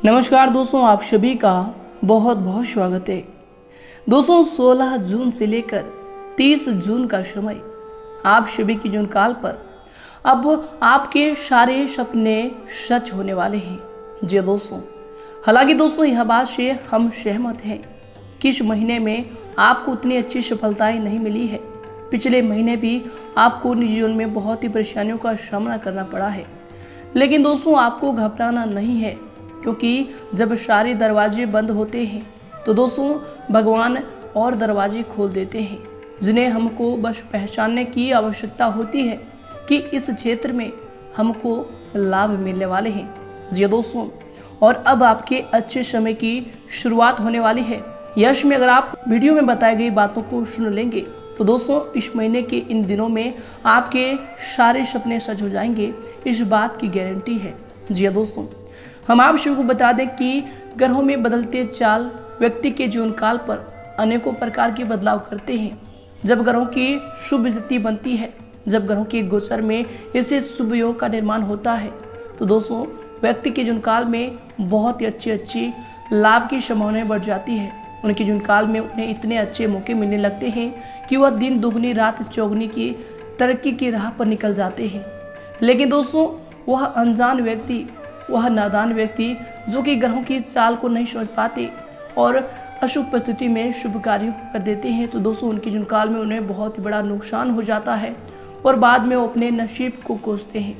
नमस्कार दोस्तों, आप सभी का बहुत बहुत स्वागत है। दोस्तों 16 जून से लेकर 30 जून का समय आप सभी की जून काल पर अब आपके सारे सपने सच होने वाले हैं। जी दोस्तों, हालांकि दोस्तों यह बात से हम सहमत हैं कि इस महीने में आपको उतनी अच्छी सफलताएं नहीं मिली है। पिछले महीने भी आपको निजी जीवन में बहुत ही परेशानियों का सामना करना पड़ा है, लेकिन दोस्तों आपको घबराना नहीं है, क्योंकि जब सारे दरवाजे बंद होते हैं तो दोस्तों भगवान और दरवाजे खोल देते हैं, जिन्हें हमको बस पहचानने की आवश्यकता होती है कि इस क्षेत्र में हमको लाभ मिलने वाले हैं। जी दोस्तों, और अब आपके अच्छे समय की शुरुआत होने वाली है। यश में अगर आप वीडियो में बताई गई बातों को सुन लेंगे तो दोस्तों इस महीने के इन दिनों में आपके सारे सपने सच हो जाएंगे, इस बात की गारंटी है। जी दोस्तों, हम आप सभी को बता दें कि ग्रहों में बदलते चाल व्यक्ति के जीवन काल पर अनेकों प्रकार के बदलाव करते हैं। जब ग्रहों की शुभ स्थिति बनती है, जब ग्रहों के गोचर में ऐसे शुभ योग का निर्माण होता है तो दोस्तों व्यक्ति के जीवन काल में बहुत ही अच्छी लाभ की संभावनाएं बढ़ जाती है। उनके जीवन काल में उन्हें इतने अच्छे मौके मिलने लगते हैं कि वह दिन दुगनी रात चौगुनी की तरक्की की राह पर निकल जाते हैं। लेकिन दोस्तों वह अनजान व्यक्ति, वह नादान व्यक्ति जो कि ग्रहों की चाल को नहीं समझ पाते और अशुभ परिस्थिति में शुभ कार्य कर देते हैं, तो दोस्तों उनके जीवन काल में उन्हें बहुत ही बड़ा नुकसान हो जाता है और बाद में वो अपने नसीब को कोसते हैं।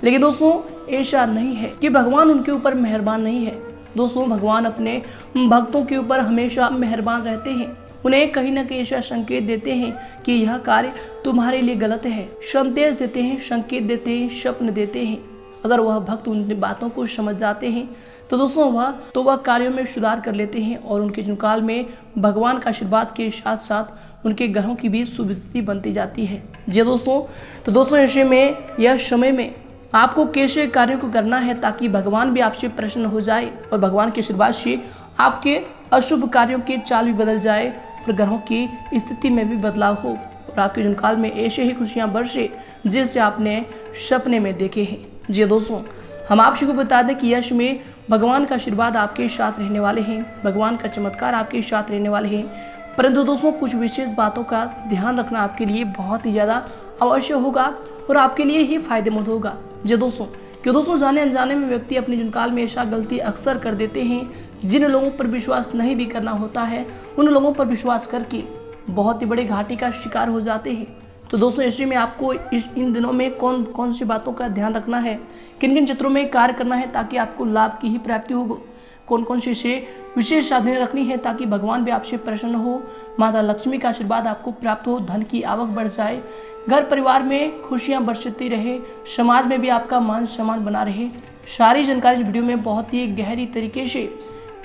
लेकिन दोस्तों ऐसा नहीं है कि भगवान उनके ऊपर मेहरबान नहीं है। दोस्तों भगवान अपने भक्तों के ऊपर हमेशा मेहरबान रहते हैं। उन्हें कहीं ना कहीं ऐसा संकेत देते हैं कि यह कार्य तुम्हारे लिए गलत है, संदेश देते हैं, संकेत देते हैं, स्वप्न देते हैं। अगर वह भक्त उन बातों को समझ जाते हैं तो दोस्तों वह कार्यों में सुधार कर लेते हैं और उनके जीवन काल में भगवान का आशीर्वाद के साथ साथ उनके ग्रहों की भी शुभ स्थिति बनती जाती है। जी दोस्तों, तो दोस्तों ऐसे में यह समय में आपको कैसे कार्यों को करना है ताकि भगवान भी आपसे प्रसन्न हो जाए और भगवान के आशीर्वाद से आपके अशुभ कार्यों की चाल भी बदल जाए और ग्रहों की स्थिति में भी बदलाव हो और आपके जीवन काल में ऐसे ही खुशियां बरसे जैसे आपने सपने में देखे हैं। जी दोस्तों, हम आप सभी को बता दें कि यश में भगवान का आशीर्वाद आपके साथ रहने वाले हैं, भगवान का चमत्कार आपके साथ रहने वाले हैं। परंतु दोस्तों कुछ विशेष बातों का ध्यान रखना आपके लिए बहुत ही ज़्यादा आवश्यक होगा और आपके लिए ही फायदेमंद होगा। जी दोस्तों, क्यों दोस्तों जाने अनजाने में व्यक्ति अपने जीवन काल में ऐसा गलती अक्सर कर देते हैं जिन लोगों पर विश्वास नहीं भी करना होता है, उन लोगों पर विश्वास करके बहुत ही बड़े घाटे का शिकार हो जाते हैं। तो दोस्तों ऐसे में आपको इन दिनों में कौन कौन सी बातों का ध्यान रखना है, किन किन क्षेत्रों में कार्य करना है ताकि आपको लाभ की ही प्राप्ति हो, कौन कौन सी विशेष साधनें रखनी है ताकि भगवान भी आपसे प्रसन्न हो, माता लक्ष्मी का आशीर्वाद आपको प्राप्त हो, धन की आवक बढ़ जाए, घर परिवार में खुशियां बरसती रहे, समाज में भी आपका मान सम्मान बना रहे। सारी जानकारी इस वीडियो में बहुत ही गहरी तरीके से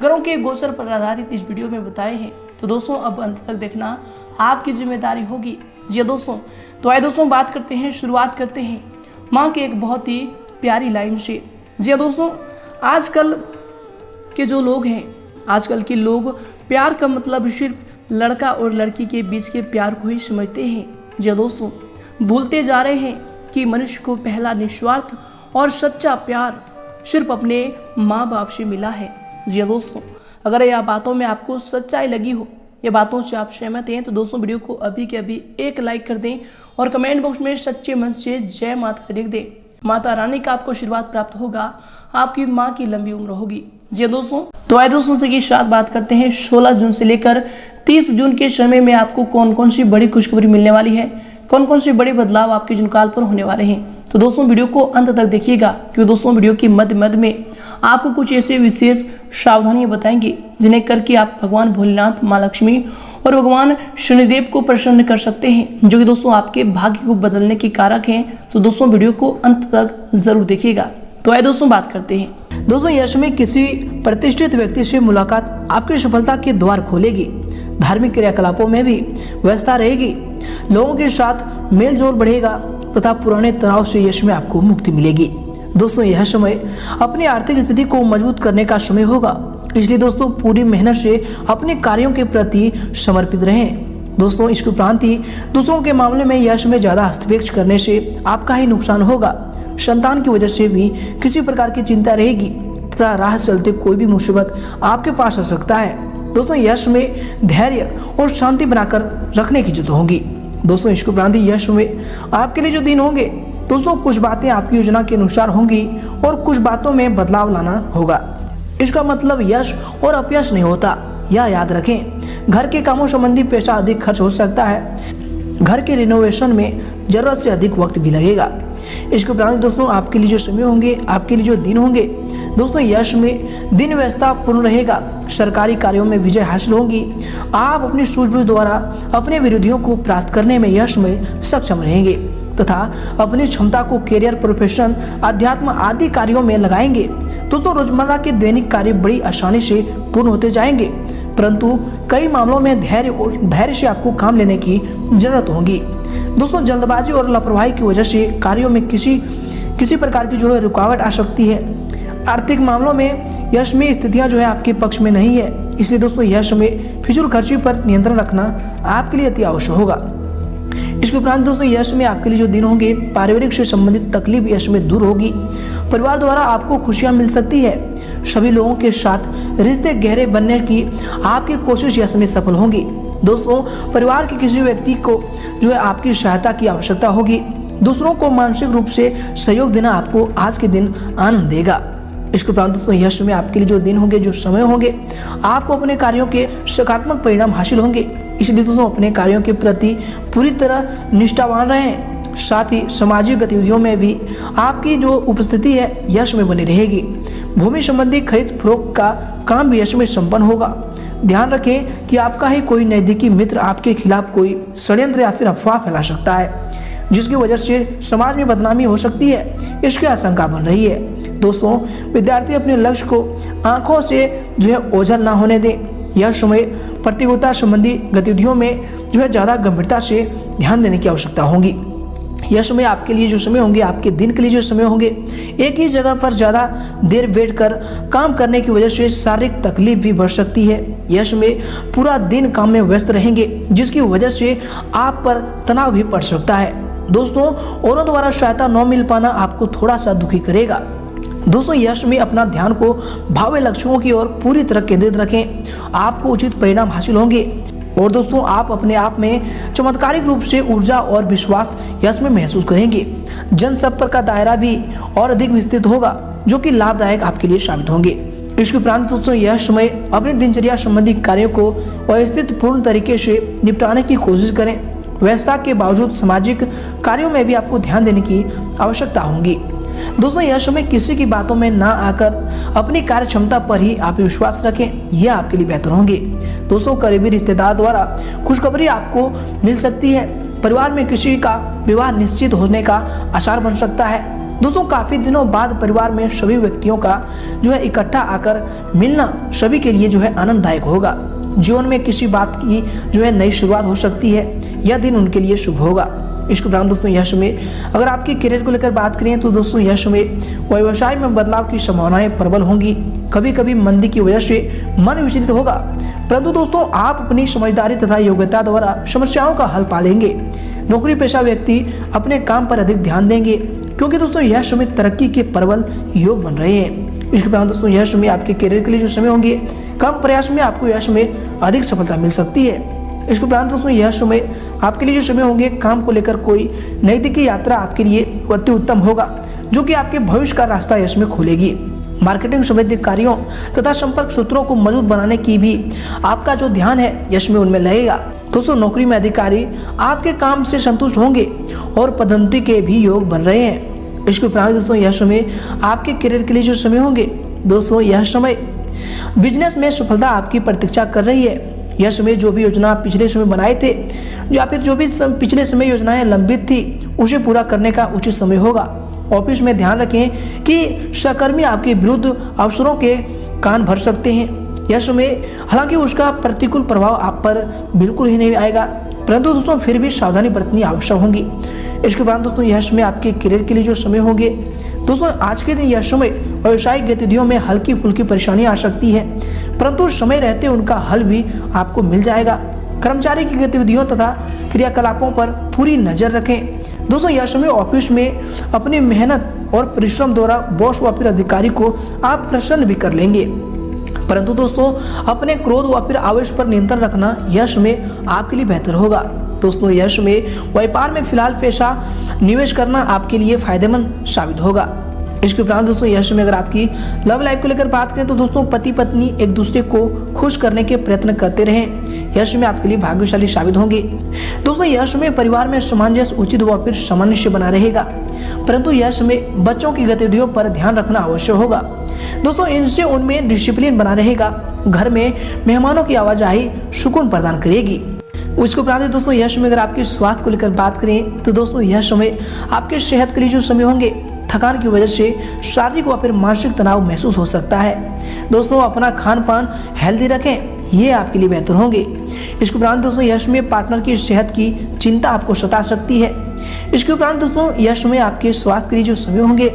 ग्रहों के गोचर पर आधारित इस वीडियो में बताए हैं। तो दोस्तों अब अंत तक देखना आपकी जिम्मेदारी होगी। जी दोस्तों, तो आइए दोस्तों शुरुआत करते हैं माँ के एक बहुत ही प्यारी लाइन से। जी दोस्तों, आजकल के जो लोग हैं, आजकल के लोग प्यार का मतलब सिर्फ लड़का और लड़की के बीच के प्यार को ही समझते हैं। जी दोस्तों, भूलते जा रहे हैं कि मनुष्य को पहला निस्वार्थ और सच्चा प्यार सिर्फ अपने माँ बाप से मिला है। जी दोस्तों, अगर यह बातों में आपको सच्चाई लगी हो, ये बातों से आप सहमत हैं, तो दोस्तों वीडियो को अभी के अभी एक लाइक कर दें और कमेंट बॉक्स में सच्चे मन से जय माता लिख दें। माता रानी का आपको आशीर्वाद प्राप्त होगा, आपकी माँ की लंबी उम्र होगी। जी दोस्तों, तो आइए दोस्तों से की साथ बात करते हैं 16 जून से लेकर 30 जून के समय में आपको कौन कौन सी बड़ी खुशखबरी मिलने वाली है, कौन कौन से बड़े बदलाव आपके जीवन काल पर होने वाले हैं। तो दोस्तों वीडियो को अंत तक देखिएगा, क्योंकि दोस्तों वीडियो के मध्य में आपको कुछ ऐसे विशेष सावधानियां बताएंगे जिन्हें करके आप भगवान भोलेनाथ, माँ लक्ष्मी और भगवान शनिदेव को प्रसन्न कर सकते हैं, जो कि दोस्तों आपके भाग्य को बदलने के कारक हैं। तो दोस्तों वीडियो को अंत तक जरूर देखिएगा। तो आइए दोस्तों बात करते हैं। दोस्तों यश में किसी प्रतिष्ठित व्यक्ति से मुलाकात आपकी सफलता के द्वार खोलेगी। धार्मिक क्रियाकलापों में भी व्यस्तता रहेगी, लोगों के साथ मेल जोल बढ़ेगा तथा पुराने तनाव से यश में आपको मुक्ति मिलेगी। दोस्तों यह समय अपनी आर्थिक स्थिति को मजबूत करने का समय होगा, इसलिए दोस्तों पूरी मेहनत से अपने कार्यों के प्रति समर्पित रहें। दोस्तों इसके उपरांत ही दूसरों के मामले में यश में ज़्यादा हस्तक्षेप करने से आपका ही नुकसान होगा। संतान की वजह से भी किसी प्रकार की चिंता रहेगी। तथा राह चलते कोई भी मुसीबत आपके पास आ सकता है। दोस्तों यश में धैर्य और शांति बनाकर रखने की जरूरत होगी। दोस्तों इसके उपरांत यश में आपके लिए जो दिन होंगे, दोस्तों कुछ बातें आपकी योजना के अनुसार होंगी और कुछ बातों में बदलाव लाना होगा। इसका मतलब यश और अपयश नहीं होता, यह याद रखें। घर के कामों संबंधी पैसा अधिक खर्च हो सकता है। घर के रिनोवेशन में जरूरत से अधिक वक्त भी लगेगा। इसके उपरांत दोस्तों आपके लिए जो समय होंगे, आपके लिए जो दिन होंगे, दोस्तों यश में दिन व्यस्तता पूर्ण रहेगा। सरकारी कार्यों में विजय हासिल होगी। आप अपनी सूझबूझ द्वारा अपने विरोधियों को परास्त करने में यश में सक्षम रहेंगे तथा अपनी क्षमता को करियर, प्रोफेशन, अध्यात्म आदि कार्यों में लगाएंगे। दोस्तों रोजमर्रा के दैनिक कार्य बड़ी आसानी से पूर्ण होते जाएंगे, परंतु कई मामलों में धैर्य से आपको काम लेने की जरूरत होगी। दोस्तों जल्दबाजी और लापरवाही की वजह से कार्यों में किसी प्रकार की जो है रुकावट आ सकती है। आर्थिक मामलों में यश में स्थितियां जो है आपके पक्ष में नहीं है, इसलिए दोस्तों यश में फिजूल खर्ची पर नियंत्रण रखना आपके लिए अति आवश्यक होगा। इसके उपरांत दोस्तों यश में आपके लिए जो दिन होंगे, पारिवारिक से संबंधित तकलीफ यश में दूर होगी। परिवार द्वारा आपको खुशियां मिल सकती है। सभी लोगों के साथ रिश्ते गहरे बनने की आपकी कोशिश यश में सफल होंगी। दोस्तों परिवार के किसी व्यक्ति को जो है आपकी सहायता की आवश्यकता होगी। दूसरों को मानसिक रूप से सहयोग देना आपको आज के दिन आनंद देगा। इसके उपरांत दोस्तों यश में आपके लिए जो दिन होंगे, जो समय होंगे, आपको अपने कार्यों के सकारात्मक परिणाम हासिल होंगे। इसलिए दोस्तों अपने कार्यों के प्रति पूरी तरह निष्ठावान रहें। साथ ही सामाजिक गतिविधियों में भी आपकी जो उपस्थिति है यश में बनी रहेगी। भूमि संबंधी खरीद फरोख्त का काम भी यश में संपन्न होगा। ध्यान रखें कि आपका ही कोई नज़दीकी मित्र आपके खिलाफ कोई षड्यंत्र या फिर अफवाह फैला सकता है, जिसकी वजह से समाज में बदनामी हो सकती है। इसकी आशंका बन रही है। दोस्तों विद्यार्थी अपने लक्ष्य को आंखों से जो है ओझल ना होने दें। यह समय प्रतियोगिता संबंधी गतिविधियों में जो है ज़्यादा गंभीरता से ध्यान देने की आवश्यकता होगी। यह समय आपके लिए जो समय होंगे, आपके दिन के लिए जो समय होंगे, एक ही जगह पर ज़्यादा देर बैठकर काम करने की वजह से शारीरिक तकलीफ भी बढ़ सकती है। यह समय पूरा दिन काम में व्यस्त रहेंगे, जिसकी वजह से आप पर तनाव भी पड़ सकता है। दोस्तों औरों द्वारा सहायता न मिल पाना आपको थोड़ा सा दुखी करेगा। दोस्तों यश में अपना ध्यान को भाव्य लक्ष्यों की ओर पूरी तरह केंद्रित रखें। आपको उचित परिणाम हासिल होंगे और दोस्तों आप अपने आप में चमत्कारिक रूप से ऊर्जा और विश्वास यश में महसूस करेंगे। जनसंपर्क का दायरा भी और अधिक विस्तृत होगा, जो कि लाभदायक आपके लिए साबित होंगे। इसके उपरांत दोस्तों यह समय अपनी दिनचर्या संबंधी कार्यों को व्यवस्थित पूर्ण तरीके से निपटाने की कोशिश करें। व्यस्तता के बावजूद सामाजिक कार्यों में भी आपको ध्यान देने की आवश्यकता होगी। दोस्तों यह समय किसी की बातों में ना आकर अपनी कार्य क्षमता पर ही आप विश्वास रखें, यह आपके लिए बेहतर होंगे। दोस्तों करीबी रिश्तेदार द्वारा खुशखबरी आपको मिल सकती है। परिवार में किसी का विवाह निश्चित होने का आसार बन सकता है। दोस्तों काफ़ी दिनों बाद परिवार में सभी व्यक्तियों का जो है इकट्ठा आकर मिलना सभी के लिए जो है आनंददायक होगा। जीवन में किसी बात की जो है नई शुरुआत हो सकती है। यह दिन उनके लिए शुभ होगा। इसके उपरांत दोस्तों यह समय अगर आपके करियर को लेकर बात करें तो दोस्तों यह समय व्यवसाय में बदलाव की संभावनाएं प्रबल होंगी। कभी कभी मंदी की वजह से मन विचलित होगा, परंतु दोस्तों आप अपनी समझदारी तथा योग्यता द्वारा समस्याओं का हल पालेंगे। नौकरी पेशा व्यक्ति अपने काम पर अधिक ध्यान देंगे, क्योंकि दोस्तों यह समय तरक्की के प्रबल योग बन रहे हैं। इसके उपरांत दोस्तों यह समय आपके करियर के लिए जो समय होंगे, कम प्रयास में आपको यह समय अधिक सफलता मिल सकती है। इसके उपरांत दोस्तों यह समय आपके लिए जो समय होंगे, काम को लेकर कोई नज़दीकी यात्रा आपके लिए अति उत्तम होगा, जो कि आपके भविष्य का रास्ता यश में खोलेगी। मार्केटिंग संबंधी कार्यों तथा संपर्क सूत्रों को मजबूत बनाने की भी आपका जो ध्यान है यश में उनमें लगेगा। दोस्तों नौकरी में अधिकारी आपके काम से संतुष्ट होंगे और पदोन्नति के भी योग बन रहे हैं। इसके उपरांत दोस्तों यह समय आपके करियर के लिए जो समय होंगे, दोस्तों यह समय बिजनेस में सफलता आपकी प्रतीक्षा कर रही है। यह समय जो भी योजना पिछले समय बनाए थे या फिर जो भी पिछले समय योजनाएं लंबित थी, उसे पूरा करने का उचित समय होगा। ऑफिस में ध्यान रखें कि सहकर्मी आपके विरुद्ध अवसरों के कान भर सकते हैं। यह समय हालांकि उसका प्रतिकूल प्रभाव आप पर बिल्कुल ही नहीं आएगा, परंतु दोस्तों फिर भी सावधानी बरतनी आवश्यक होगी। इसके बाद दोस्तों यह समय आपके करियर के लिए जो समय होंगे, दोस्तों आज के दिन यह समय व्यावसायिक गतिविधियों में हल्की फुल्की परेशानी आ सकती है, परंतु समय रहते उनका हल भी आपको मिल जाएगा। कर्मचारी की गतिविधियों तथा क्रियाकलापों पर पूरी नजर रखें। दोस्तों यह समय ऑफिस में अपनी मेहनत और परिश्रम द्वारा बॉस व फिर अधिकारी को आप प्रसन्न भी कर लेंगे। परंतु दोस्तों अपने क्रोध व फिर आवेश पर नियंत्रण रखना यश में आपके लिए बेहतर होगा। दोस्तों यश में व्यापार में फिलहाल पैसा निवेश करना आपके लिए फायदेमंद साबित होगा। इसके उपरांत दोस्तों यश में अगर आपकी लव लाइफ को लेकर बात करें तो दोस्तों पति पत्नी एक दूसरे को खुश करने के प्रयत्न करते रहें, यश में आपके लिए भाग्यशाली साबित होंगे। दोस्तों यश में परिवार में सामंजस्य उचित व फिर सामंजस्य बना रहेगा, परंतु यश में बच्चों की गतिविधियों पर ध्यान रखना आवश्यक होगा। दोस्तों इनसे उनमें डिसिप्लिन बना रहेगा। घर में मेहमानों की आवाजाही सुकून प्रदान करेगी। उसके उपरांत दोस्तों यश में अगर आपके स्वास्थ्य को लेकर बात करें तो दोस्तों यह समय आपके सेहत के लिए जो समय होंगे, थकान की वजह से शारीरिक व फिर मानसिक तनाव महसूस हो सकता है। दोस्तों अपना खान पान हेल्दी रखें, ये आपके लिए बेहतर होंगे। इसके उपरांत दोस्तों यश में पार्टनर की सेहत की चिंता आपको सता सकती है। इसके उपरांत दोस्तों यश में आपके स्वास्थ्य के लिए जो समय होंगे,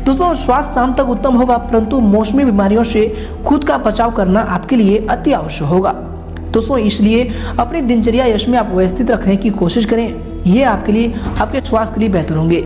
दोस्तों स्वास्थ्य शाम तक उत्तम होगा, परंतु मौसमी बीमारियों से खुद का बचाव करना आपके लिए अति आवश्यक होगा। दोस्तों इसलिए अपनी दिनचर्या यश में आप व्यवस्थित रखने की कोशिश करें, ये आपके लिए आपके स्वास्थ्य के लिए बेहतर होंगे।